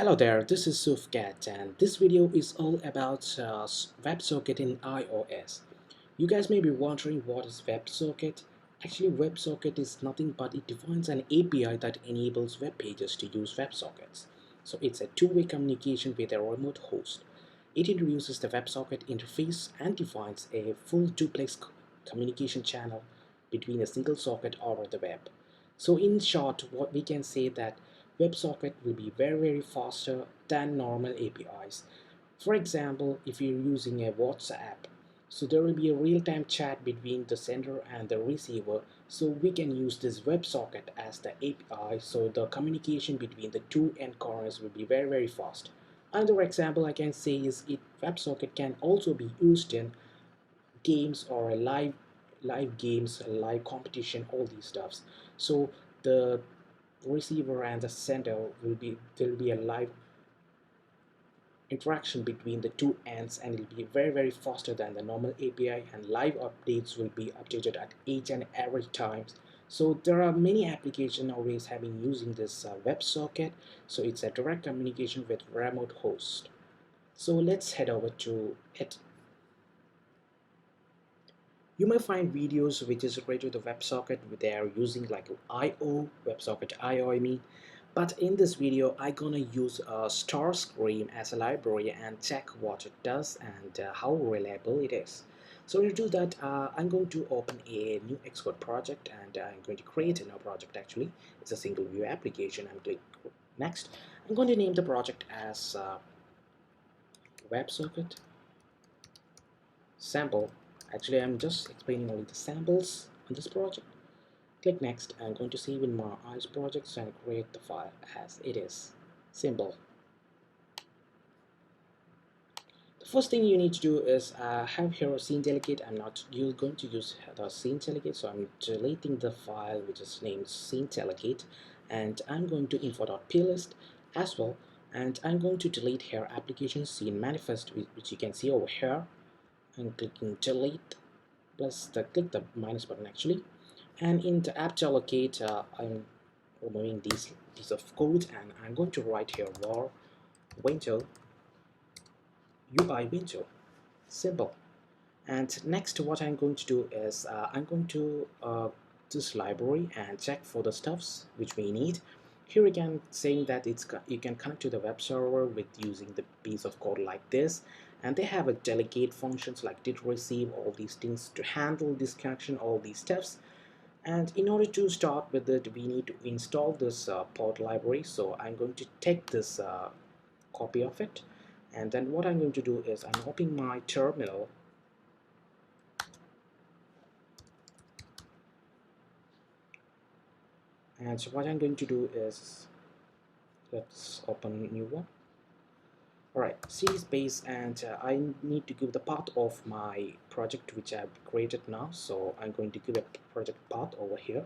Hello there, this is Sufcat and this video is all about WebSocket in iOS. You guys may be wondering what is WebSocket. Actually, WebSocket is nothing but it defines an API that enables web pages to use WebSockets. So it's a two-way communication with a remote host. It introduces the WebSocket interface and defines a full duplex communication channel between a single socket over the web. So in short, what we can say that WebSocket will be very faster than normal APIs. For example, if you're using a WhatsApp, so there will be a real-time chat between the sender and the receiver, so we can use this WebSocket as the API, so the communication between the two end corners will be very fast. Another example I can say is WebSocket can also be used in games or a live games, a live competition, all these stuffs. So the receiver and the sender there will be a live interaction between the two ends, and it will be very faster than the normal API, and live updates will be updated at each and every time. So there are many applications nowadays having using this WebSocket. So it's a direct communication with remote host. So let's head over to it. You may find videos which is related to the WebSocket. They are using like WebSocket IO I mean. But in this video, I'm gonna use Starscream as a library and check what it does and how reliable it is. So to do that, I'm going to open a new Xcode project, and I'm going to create a new project. Actually, it's a single view application. I'm clicking next. I'm going to name the project as WebSocket sample. Actually, I'm just explaining only the samples on this project. Click next. I'm going to save in my iOS projects and create the file as it is. Simple. The first thing you need to do is have here a scene delegate. I'm not going to use the scene delegate, so I'm deleting the file which is named scene delegate, and I'm going to info.plist as well, and I'm going to delete here application scene manifest, which you can see over here. I'm clicking delete plus click the minus button actually, and in the apt allocate I'm removing these piece of code, and I'm going to write here var window UI window. Simple. And next what I'm going to do is I'm going to this library and check for the stuffs which we need. Here again saying that you can connect to the web server with using the piece of code like this, and they have a delegate functions like did receive, all these things to handle this connection, all these steps. And in order to start with it, we need to install this pod library. So I'm going to take this copy of it, and then what I'm going to do is I'm opening my terminal, and so what I'm going to do is let's open a new one. Alright, cd space, and I need to give the path of my project which I've created now. So I'm going to give a project path over here.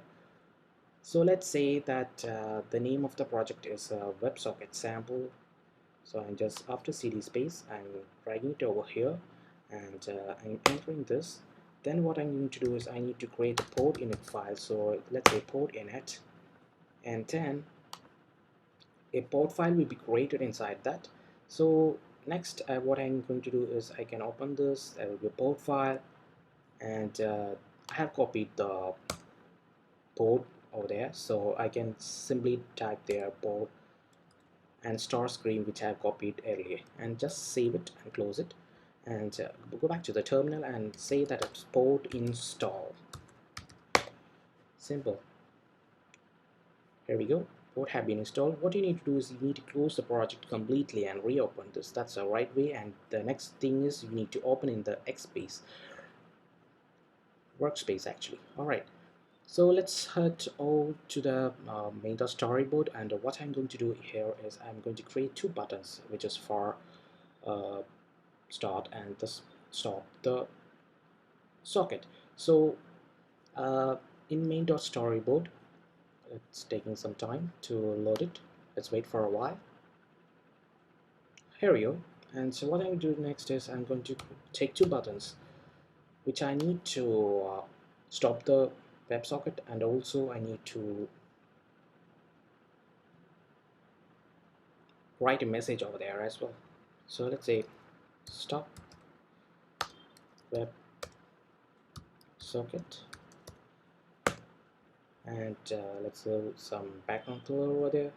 So let's say that the name of the project is WebSocket sample. So I'm just after cd space, I'm dragging it over here, and I'm entering this. Then what I'm going to do is I need to create a pod init file. So let's say pod init, and then a pod file will be created inside that. So next what I'm going to do is I can open this. There will be a pod file, and I have copied the pod over there, so I can simply type there pod and Starscream, which I have copied earlier, and just save it and close it, and go back to the terminal and say that it's pod install. Simple. Here we go. Pod have been installed. What you need to do is you need to close the project completely and reopen this. That's the right way. And the next thing is you need to open in the Xspace workspace actually. All right. So let's head over to the main storyboard, and what I'm going to do here is I'm going to create two buttons, which is for start and stop the socket. So in main.storyboard, it's taking some time to load it. Let's wait for a while. Here we go. And so what I'm going to do next is I'm going to take two buttons which I need to stop the WebSocket, and also I need to write a message over there as well. So let's say stop WebSocket, and let's do some background color over there.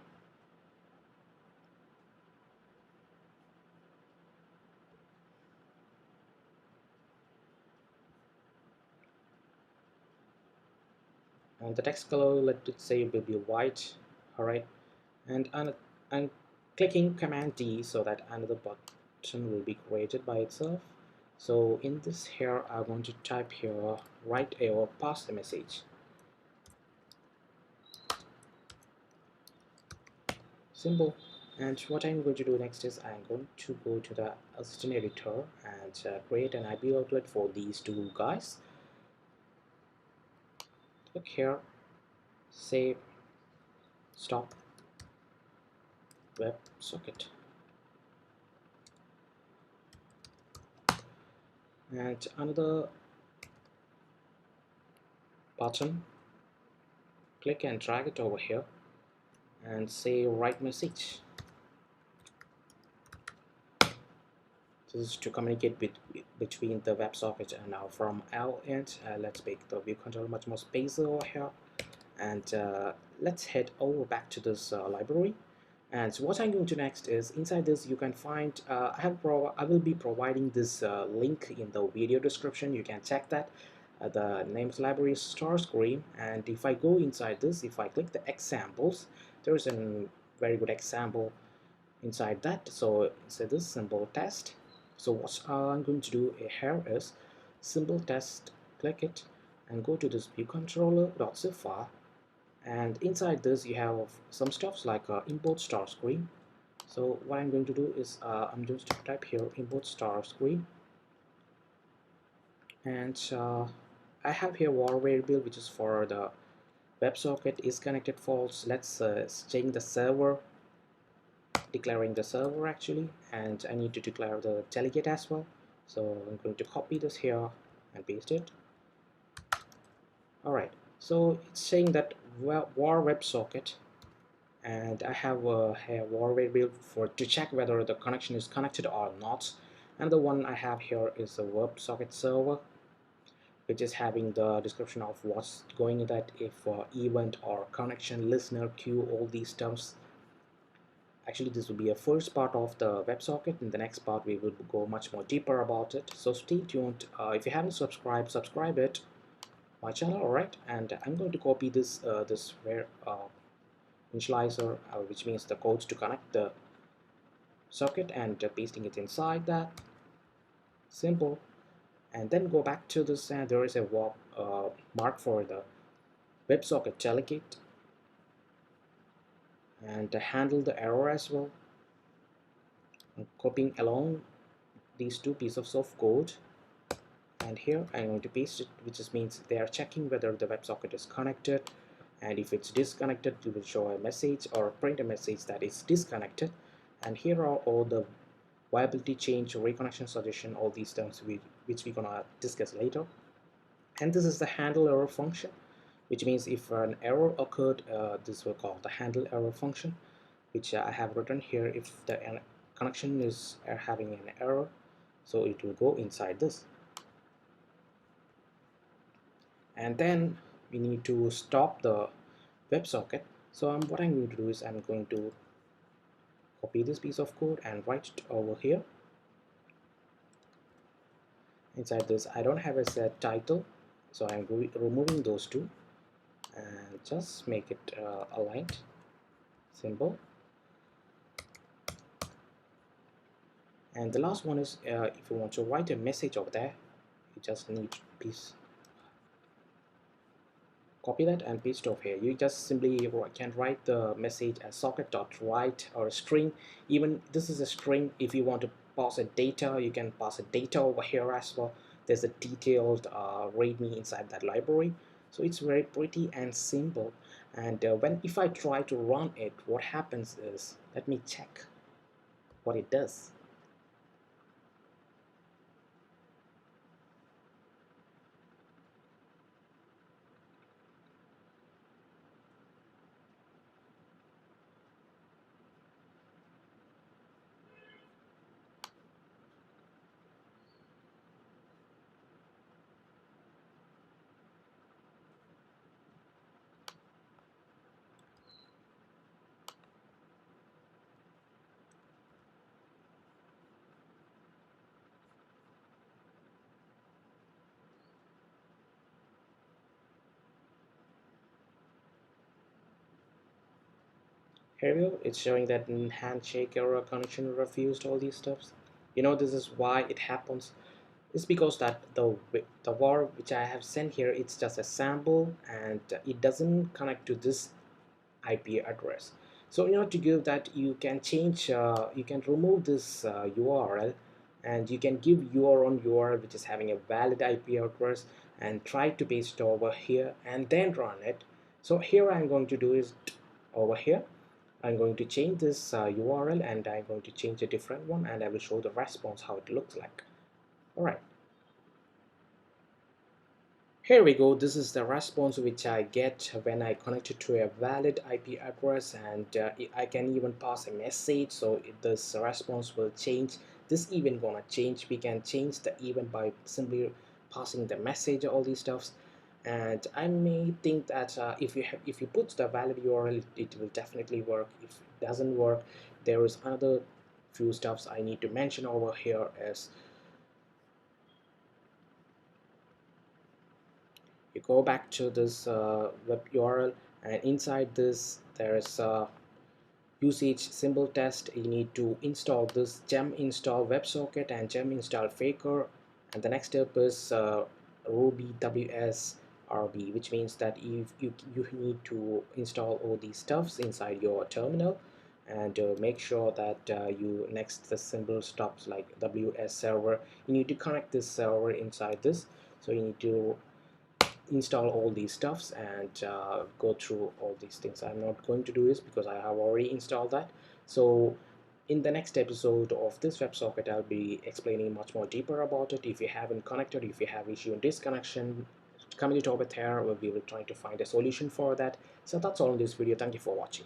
And the text color, let it say, will be white. All right, and I'm clicking Command D so that another button will be created by itself. So in this here, I want to type here write a or pass the message. Simple. And what I'm going to do next is I'm going to go to the assistant editor and create an IB outlet for these two guys. Click here, say stop WebSocket, and another button, click and drag it over here and say write message. This is to communicate between the WebSocket. And now from our end, let's make the view controller much more space over here, and let's head over back to this library. And so what I'm going to next is inside this you can find I will be providing this link in the video description. You can check that. The name of the library is Starscream, and if I go inside this, if I click the examples, there is a very good example inside that. So say this simple test. So what I'm going to do here is simple test, click it and go to this view controller.zip file, and inside this you have some stuffs like import Starscream. So what I'm going to do is I'm just to type here import Starscream, and I have here var variable which is for the WebSocket is connected false. Let's change the server, declaring the server actually, and I need to declare the delegate as well. So I'm going to copy this here and paste it. Alright, so it's saying that var WebSocket, and I have a var variable for to check whether the connection is connected or not. And the one I have here is a WebSocket server, which is having the description of what's going in that, if event or connection, listener, queue, all these terms. Actually, this will be a first part of the WebSocket. In the next part, we will go much more deeper about it. So stay tuned. If you haven't subscribed, subscribe it my channel. All right, and I'm going to copy this this where initializer, which means the codes to connect the socket, and pasting it inside that. Simple. And then go back to this, and there is a mark for the WebSocket delegate, and handle the error as well. I'm copying along these two pieces of code, and here I'm going to paste it, which just means they are checking whether the WebSocket is connected, and if it's disconnected it will show a message or print a message that is disconnected. And here are all the viability change, reconnection suggestion, all these terms which we're gonna discuss later. And this is the handle error function, which means if an error occurred, this will call the handle error function, which I have written here. If the connection is having an error, so it will go inside this. And then we need to stop the WebSocket. So what I'm going to do is I'm going to copy this piece of code and write it over here. Inside this, I don't have a set title, so I'm removing those two and just make it aligned. Simple. And the last one is if you want to write a message over there, you just need piece, copy that and paste over here. You just simply can write the message as socket.write or a string. Even this is a string. If you want to pass a data, you can pass a data over here as well. There's a detailed readme inside that library. So it's very pretty and simple. And if I try to run it, what happens is, let me check what it does. Here we go. It's showing that handshake error, connection refused, all these stuffs. This is why it happens. It's because that the var which I have sent here, it's just a sample, and it doesn't connect to this IP address. So in order to give that, you can change, you can remove this URL, and you can give your own URL which is having a valid IP address, and try to paste it over here and then run it. So here I'm going to do is over here I'm going to change this URL, and I'm going to change a different one, and I will show the response how it looks like. All right. Here we go. This is the response which I get when I connect it to a valid IP address, and I can even pass a message, so this response will change. This event gonna change. We can change the event by simply passing the message, all these stuffs. And I may think that if you put the valid URL, it will definitely work. If it doesn't work, there is another few stuffs I need to mention over here. As you go back to this web URL, and inside this there is a usage symbol test. You need to install this gem install WebSocket and gem install faker, and the next step is ruby ws rb, which means that you need to install all these stuffs inside your terminal, and make sure that you next the symbol stops like ws server. You need to connect this server inside this, so you need to install all these stuffs and go through all these things. I'm not going to do this because I have already installed that. So in the next episode of this WebSocket, I'll be explaining much more deeper about it. If you haven't connected, if you have issue in disconnection, communicate over there. We will try to find a solution for that. So that's all in this video. Thank you for watching.